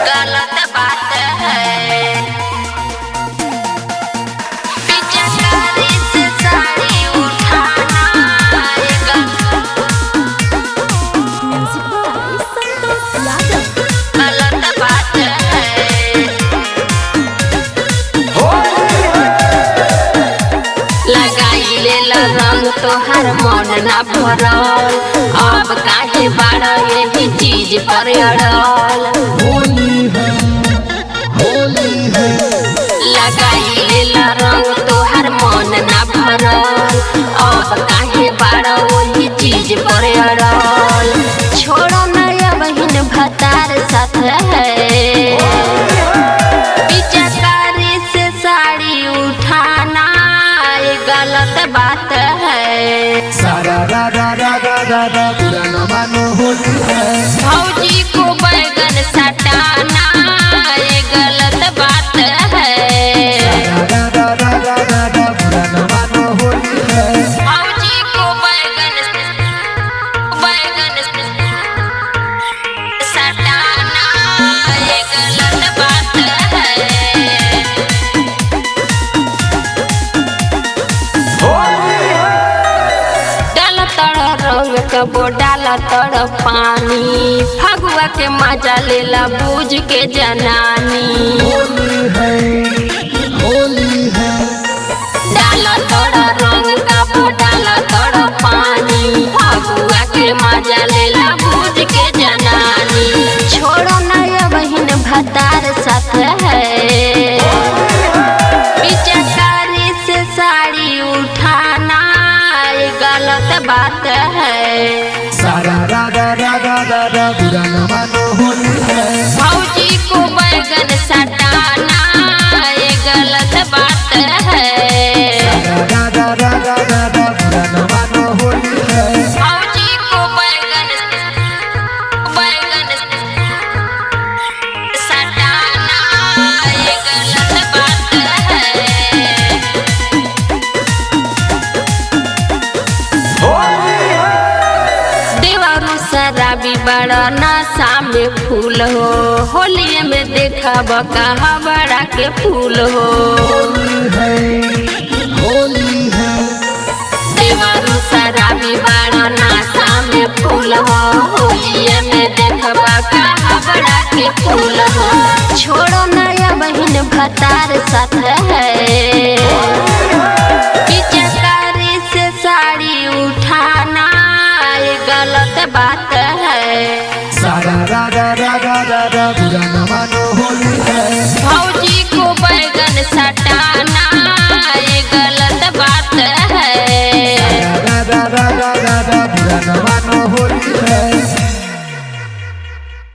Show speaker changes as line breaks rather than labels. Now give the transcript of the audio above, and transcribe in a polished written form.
गलत बात है। पिचकारी से साड़ी उठाना गलत बात है। लगाई ले रंग तोहर मन ना भरल, अब काहे बाड़ा यही चीज पर अड़ल। लगाई ले रंग तोहर मन ना भरल, अब काहे बाड़ा वही चीज पर अड़ल। छोड़ो नया बहिन भतार साथ है, पिचकारी से साड़ी उठाना गलत बात है।
सारा रा रा रा रा रा रा बुरा न मानो होली है।
भौजी को बैगन सटाना ये गलत बात है।
सारा रा रा रा रा रा बुरा न मानो होली है।
भौजी को बैगन सटाना ये गलत बात है। रंग कबो डाला तड़ पानी, फगुआ के मजा लेला बूझ के जनानी।
होली है
डाला तड़ रंग कबो डाला तड़ पानी, फगुआ के मजा लेला बूझ के जनानी। छोड़ो नया बहिन भतार साथ है, पिचकारी से साड़ी उठाना गलत बात है।
सारा रा रा रा रा रा रा बुरा न मानो होली है।
भौजी को बैगन सटाना ये गलत बात है।
सारा रा रा रा रा रा रा बुरा न मानो होली है।
भौजी को बैगन सटाना ये गलत बात है। देवरू शराबी बड़ा नशा में फूल हो, होली में देखब कहाँ बड़ा के फूल हो।
होली है
देवरू शराबी बड़ा नशा में फूल हो, होली में देखब कहाँ बड़ा के फूल हो। छोड़ो नया बहिन भतार साथ है, पिचकारी से साड़ी उठाना गलत बात है।
सारा रा रा रा रा रा रा बुरा न मानो होली है।
भौजी को बैगन सटाना ये गलत बात है।
सारा रा रा रा रा रा रा बुरा न मानो होली